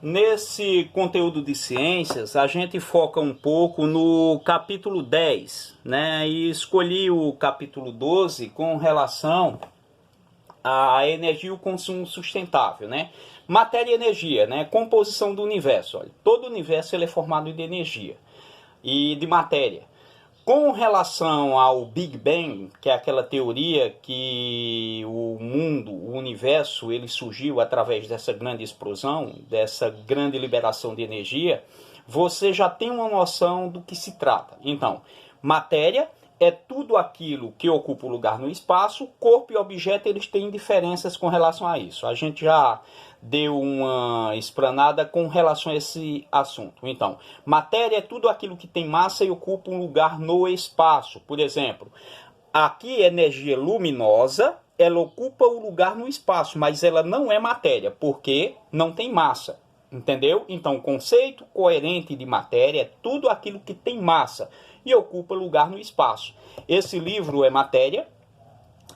Nesse conteúdo de ciências, a gente foca um pouco no capítulo 10, né? E escolhi o capítulo 12 com relação à energia e o consumo sustentável, né? Matéria e energia, né? Composição do universo. Olha, todo o universo ele é formado de energia e de matéria. Com relação ao Big Bang, que é aquela teoria que o mundo, o universo, ele surgiu através dessa grande explosão, dessa grande liberação de energia, você já tem uma noção do que se trata. Então, matéria é tudo aquilo que ocupa o lugar no espaço, corpo e objeto eles têm diferenças com relação a isso. A gente já deu uma explanada com relação a esse assunto. Então, matéria é tudo aquilo que tem massa e ocupa um lugar no espaço. Por exemplo, aqui energia luminosa, ela ocupa o lugar no espaço, mas ela não é matéria, porque não tem massa. Entendeu? Então, o conceito coerente de matéria é tudo aquilo que tem massa e ocupa lugar no espaço. Esse livro é matéria,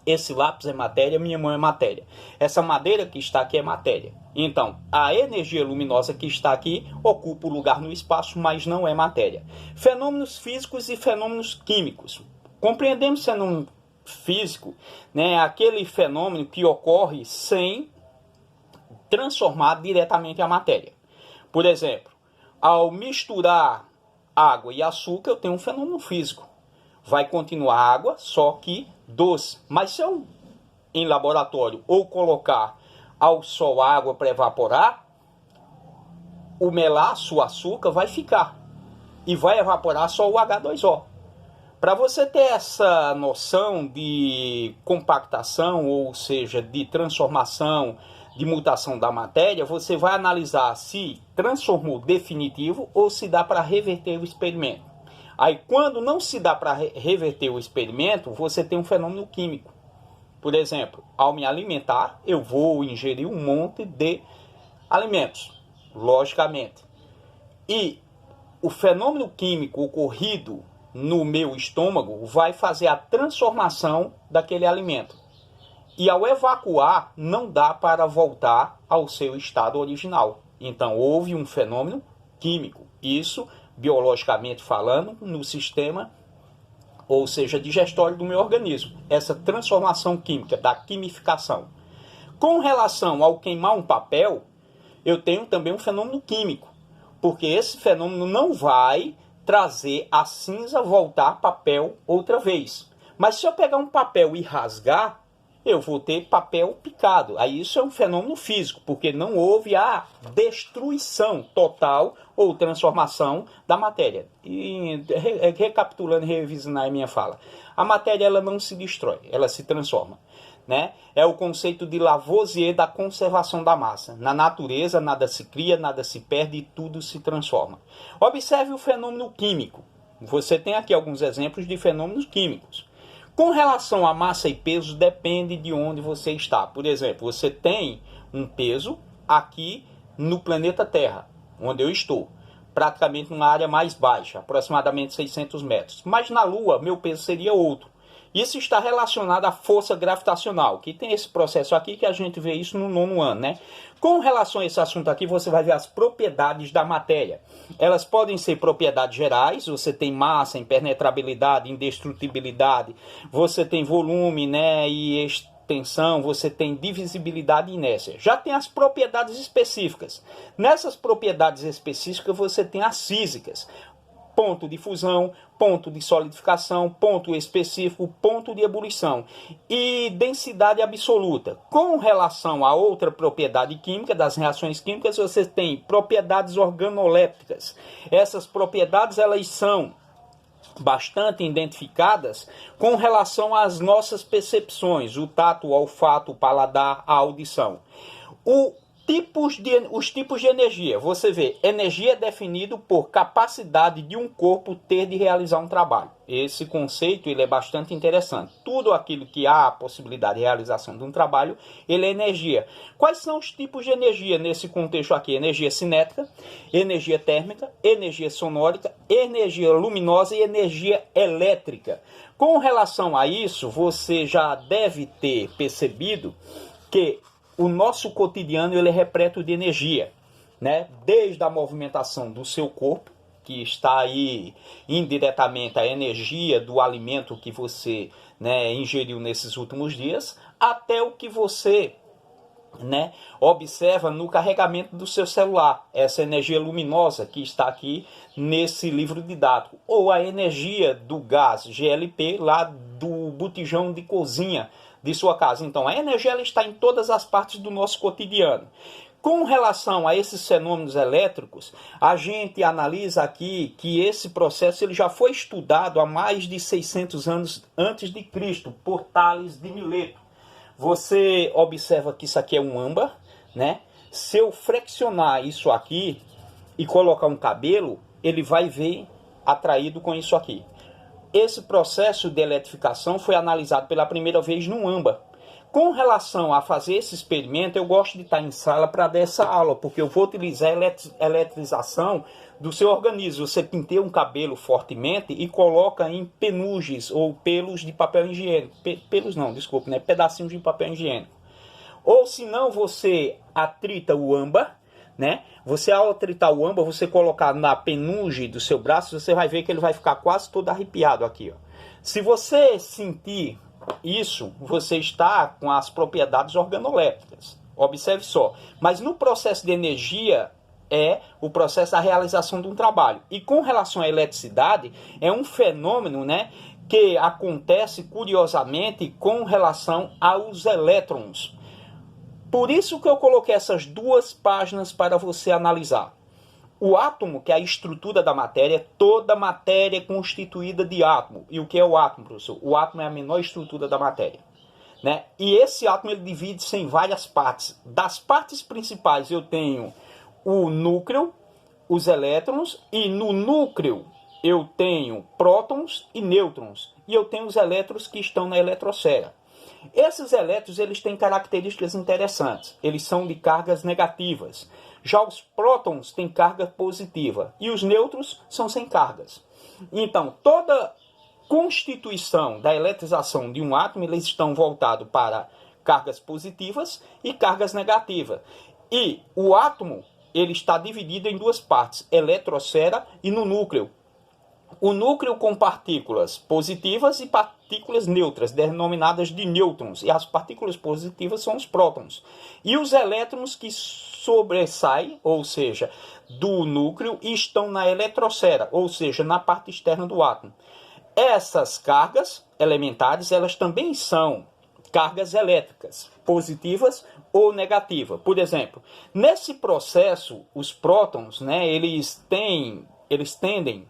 esse lápis é matéria, minha mão é matéria. Essa madeira que está aqui é matéria. Então, a energia luminosa que está aqui ocupa o lugar no espaço, mas não é matéria. Fenômenos físicos e fenômenos químicos. Compreendemos fenômeno físico, né, aquele fenômeno que ocorre sem transformar diretamente a matéria. Por exemplo, ao misturar água e açúcar, eu tenho um fenômeno físico. Vai continuar água, só que doce. Mas se eu, em laboratório, ou colocar ao sol água para evaporar, o melaço, o açúcar, vai ficar. E vai evaporar só o H2O. Para você ter essa noção de compactação, ou seja, de transformação, de mutação da matéria, você vai analisar se transformou definitivo ou se dá para reverter o experimento. Aí, quando não se dá para reverter o experimento, você tem um fenômeno químico. Por exemplo, ao me alimentar, eu vou ingerir um monte de alimentos, logicamente. E o fenômeno químico ocorrido no meu estômago vai fazer a transformação daquele alimento. E ao evacuar, não dá para voltar ao seu estado original. Então, houve um fenômeno químico. Isso, biologicamente falando, no sistema, ou seja, digestório do meu organismo. Essa transformação química, da quimificação. Com relação ao queimar um papel, eu tenho também um fenômeno químico. Porque esse fenômeno não vai trazer a cinza voltar papel outra vez. Mas se eu pegar um papel e rasgar, eu vou ter papel picado. Aí isso é um fenômeno físico, porque não houve a destruição total ou transformação da matéria. E recapitulando e revisando a minha fala, a matéria ela não se destrói, ela se transforma. Né? É o conceito de Lavoisier da conservação da massa. Na natureza, nada se cria, nada se perde e tudo se transforma. Observe o fenômeno químico. Você tem aqui alguns exemplos de fenômenos químicos. Com relação a massa e peso, depende de onde você está. Por exemplo, você tem um peso aqui no planeta Terra, onde eu estou. Praticamente numa área mais baixa, aproximadamente 600 metros. Mas na Lua, meu peso seria outro. Isso está relacionado à força gravitacional, que tem esse processo aqui que a gente vê isso no 9º ano, né? Com relação a esse assunto aqui, você vai ver as propriedades da matéria. Elas podem ser propriedades gerais, você tem massa, impenetrabilidade, indestrutibilidade, você tem volume, né, e extensão, você tem divisibilidade e inércia. Já tem as propriedades específicas. Nessas propriedades específicas você tem as físicas. Ponto de fusão, ponto de solidificação, ponto específico, ponto de ebulição e densidade absoluta. Com relação a outra propriedade química das reações químicas, você tem propriedades organolépticas. Essas propriedades elas são bastante identificadas com relação às nossas percepções, o tato, o olfato, o paladar, a audição. Os tipos de energia. Você vê, energia é definido por capacidade de um corpo ter de realizar um trabalho. Esse conceito ele é bastante interessante. Tudo aquilo que há a possibilidade de realização de um trabalho, ele é energia. Quais são os tipos de energia nesse contexto aqui? Energia cinética, energia térmica, energia sonórica, energia luminosa e energia elétrica. Com relação a isso, você já deve ter percebido que o nosso cotidiano ele é repleto de energia. né? Desde a movimentação do seu corpo, que está aí indiretamente a energia do alimento que você, né, ingeriu nesses últimos dias, até o que você, né, observa no carregamento do seu celular, essa energia luminosa que está aqui nesse livro didático, ou a energia do gás GLP lá do botijão de cozinha de sua casa. Então a energia ela está em todas as partes do nosso cotidiano. Com relação a esses fenômenos elétricos, a gente analisa aqui que esse processo ele já foi estudado há mais de 600 anos antes de Cristo por Tales de Mileto. Você observa que isso aqui é um âmbar, né? Se eu flexionar isso aqui e colocar um cabelo, ele vai vir atraído com isso aqui. Esse processo de eletrificação foi analisado pela primeira vez no âmbar. Com relação a fazer esse experimento, eu gosto de estar em sala para dar essa aula, porque eu vou utilizar a eletrização do seu organismo. Você penteia um cabelo fortemente e coloca em penugens ou pelos de papel higiênico. Pelos não, desculpe, né? Pedacinhos de papel higiênico. Ou se não, você atrita o âmbar, né? Você ao atritar o âmbar, você colocar na penugem do seu braço, você vai ver que ele vai ficar quase todo arrepiado aqui, ó. Se você sentir isso, você está com as propriedades organolépticas. Observe só. Mas no processo de energia é o processo da realização de um trabalho. E com relação à eletricidade, é um fenômeno, né, que acontece curiosamente com relação aos elétrons. Por isso que eu coloquei essas duas páginas para você analisar. O átomo, que é a estrutura da matéria, toda matéria é constituída de átomo. E o que é o átomo, professor? O átomo é a menor estrutura da matéria, né? E esse átomo ele divide-se em várias partes. Das partes principais eu tenho o núcleo, os elétrons, e no núcleo eu tenho prótons e nêutrons. E eu tenho os elétrons que estão na eletrosfera. Esses elétrons eles têm características interessantes. Eles são de cargas negativas. Já os prótons têm carga positiva e os nêutrons são sem cargas. Então, toda constituição da eletrização de um átomo, eles estão voltados para cargas positivas e cargas negativas. E o átomo ele está dividido em duas partes, eletrosfera e no núcleo. O núcleo com partículas positivas e partículas neutras, denominadas de nêutrons. E as partículas positivas são os prótons. E os elétrons que sobressaem, ou seja, do núcleo, e estão na eletrosfera, ou seja, na parte externa do átomo. Essas cargas elementares, elas também são cargas elétricas, positivas ou negativas. Por exemplo, nesse processo, os prótons, né, eles tendem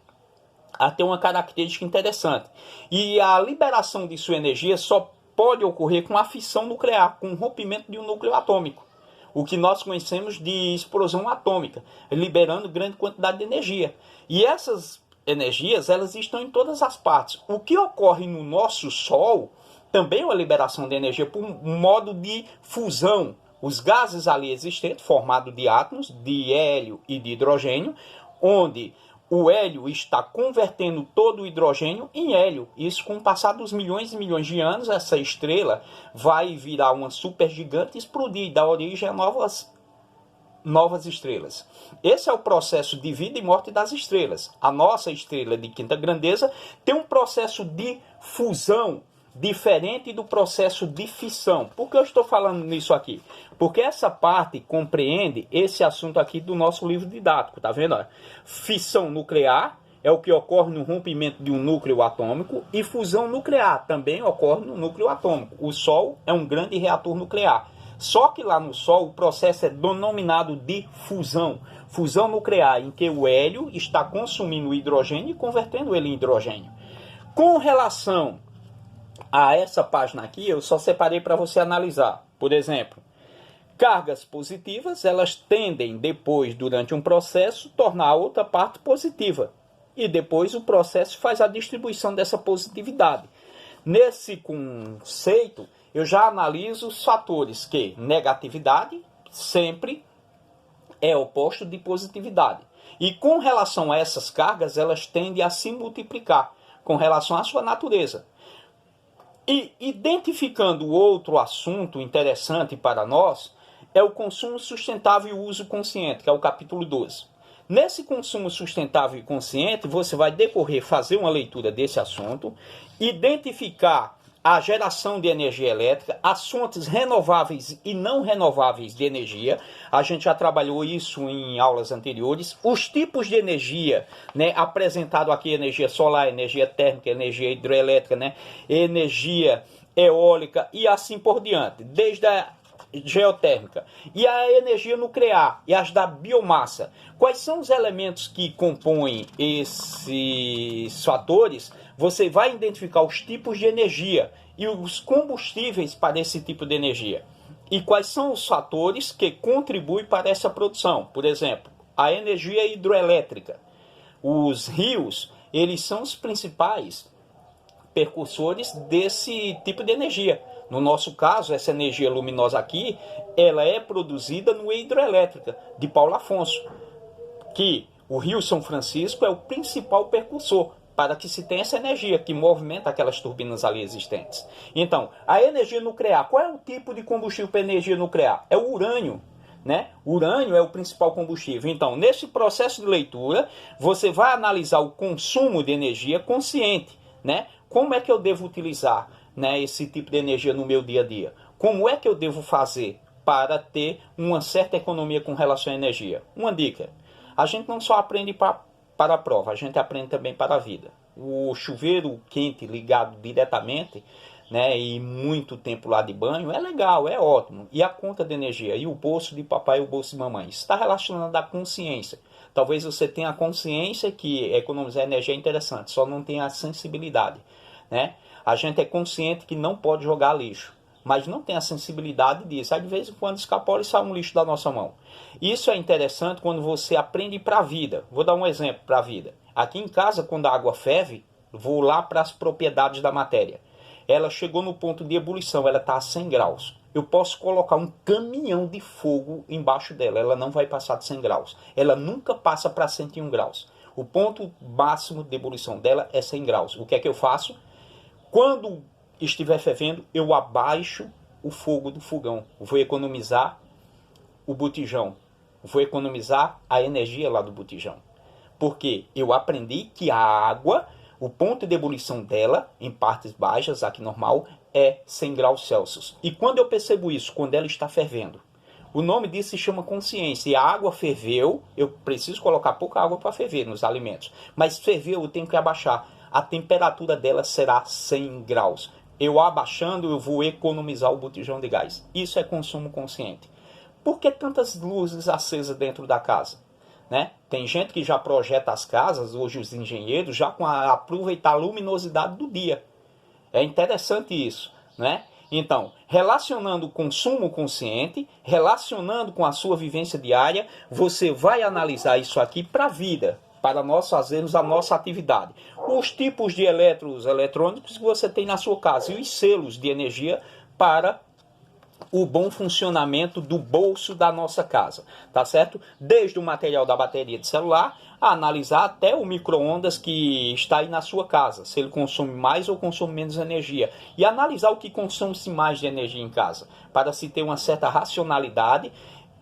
a ter uma característica interessante. E a liberação de sua energia só pode ocorrer com a fissão nuclear, com o rompimento de um núcleo atômico. O que nós conhecemos de explosão atômica, liberando grande quantidade de energia. E essas energias, elas estão em todas as partes. O que ocorre no nosso Sol também é uma liberação de energia por um modo de fusão. Os gases ali existentes, formados de átomos, de hélio e de hidrogênio, onde o hélio está convertendo todo o hidrogênio em hélio. Isso, com o passar dos milhões e milhões de anos, essa estrela vai virar uma supergigante e explodir e dar origem a novas estrelas. Esse é o processo de vida e morte das estrelas. A nossa estrela de quinta grandeza tem um processo de fusão diferente do processo de fissão. Por que eu estou falando nisso aqui? Porque essa parte compreende esse assunto aqui do nosso livro didático, tá vendo? Fissão nuclear é o que ocorre no rompimento de um núcleo atômico e fusão nuclear também ocorre no núcleo atômico. O Sol é um grande reator nuclear. Só que lá no Sol o processo é denominado de fusão. Fusão nuclear, em que o hélio está consumindo o hidrogênio e convertendo ele em hidrogênio. Com relação a essa página aqui, eu só separei para você analisar. Por exemplo, cargas positivas, elas tendem depois, durante um processo, tornar a outra parte positiva. E depois o processo faz a distribuição dessa positividade. Nesse conceito, eu já analiso os fatores que negatividade sempre é oposto de positividade. E com relação a essas cargas, elas tendem a se multiplicar com relação à sua natureza. E identificando outro assunto interessante para nós, é o consumo sustentável e o uso consciente, que é o capítulo 12. Nesse consumo sustentável e consciente, você vai decorrer, fazer uma leitura desse assunto, identificar a geração de energia elétrica, as fontes renováveis e não renováveis de energia. A gente já trabalhou isso em aulas anteriores. Os tipos de energia, né, apresentado aqui, energia solar, energia térmica, energia hidrelétrica, né, energia eólica e assim por diante, desde a geotérmica e a energia nuclear e as da biomassa. Quais são os elementos que compõem esses fatores? Você vai identificar os tipos de energia e os combustíveis para esse tipo de energia. E quais são os fatores que contribuem para essa produção? Por exemplo, a energia hidroelétrica. Os rios, eles são os principais precursores desse tipo de energia. No nosso caso, essa energia luminosa aqui, ela é produzida no hidroelétrica de Paulo Afonso, que o Rio São Francisco é o principal precursor para que se tenha essa energia que movimenta aquelas turbinas ali existentes. Então, a energia nuclear, qual é o tipo de combustível para energia nuclear? É o urânio, né? O urânio é o principal combustível. Então, nesse processo de leitura, você vai analisar o consumo de energia consciente, né? Como é que eu devo utilizar, né, esse tipo de energia no meu dia a dia? Como é que eu devo fazer para ter uma certa economia com relação à energia? Uma dica: a gente não só aprende para a prova, a gente aprende também para a vida. O chuveiro quente ligado diretamente, né, e muito tempo lá de banho, é legal, é ótimo. E a conta de energia? E o bolso de papai e o bolso de mamãe? Isso está relacionado à consciência. Talvez você tenha a consciência que economizar energia é interessante, só não tenha a sensibilidade, né? A gente é consciente que não pode jogar lixo, mas não tem a sensibilidade disso. Aí de vez em quando escapole e sai um lixo da nossa mão. Isso é interessante quando você aprende para a vida. Vou dar um exemplo para a vida. Aqui em casa, quando a água ferve, vou lá para as propriedades da matéria. Ela chegou no ponto de ebulição, ela está a 100 graus. Eu posso colocar um caminhão de fogo embaixo dela, ela não vai passar de 100 graus. Ela nunca passa para 101 graus. O ponto máximo de ebulição dela é 100 graus. O que é que eu faço? Quando estiver fervendo, eu abaixo o fogo do fogão. Vou economizar o botijão. Vou economizar a energia lá do botijão. Porque eu aprendi que a água, o ponto de ebulição dela, em partes baixas, aqui normal, é 100 graus Celsius. E quando eu percebo isso, quando ela está fervendo, o nome disso se chama consciência. E a água ferveu, eu preciso colocar pouca água para ferver nos alimentos. Mas ferveu, eu tenho que abaixar. A temperatura dela será 100 graus. Eu abaixando, eu vou economizar o botijão de gás. Isso é consumo consciente. Por que tantas luzes acesas dentro da casa? Né? Tem gente que já projeta as casas, hoje os engenheiros, já com aproveitar a luminosidade do dia. É interessante isso, né? Então, relacionando o consumo consciente, relacionando com a sua vivência diária, você vai analisar isso aqui para a vida, para nós fazermos a nossa atividade. Os tipos de eletrônicos que você tem na sua casa e os selos de energia para o bom funcionamento do bolso da nossa casa, tá certo? Desde o material da bateria de celular, a analisar até o micro-ondas que está aí na sua casa, se ele consome mais ou consome menos energia, e analisar o que consome-se mais de energia em casa, para se ter uma certa racionalidade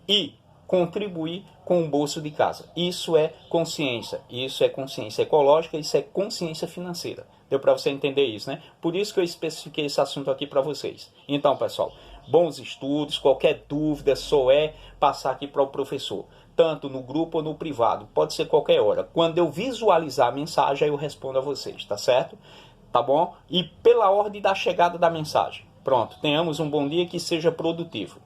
e contribuir com o bolso de casa. Isso é consciência ecológica, isso é consciência financeira. Deu para você entender isso, né? Por isso que eu especifiquei esse assunto aqui para vocês. Então, pessoal, bons estudos, qualquer dúvida só é passar aqui para o professor, tanto no grupo ou no privado, pode ser qualquer hora. Quando eu visualizar a mensagem, eu respondo a vocês, tá certo? Tá bom? E pela ordem da chegada da mensagem. Pronto, tenhamos um bom dia que seja produtivo.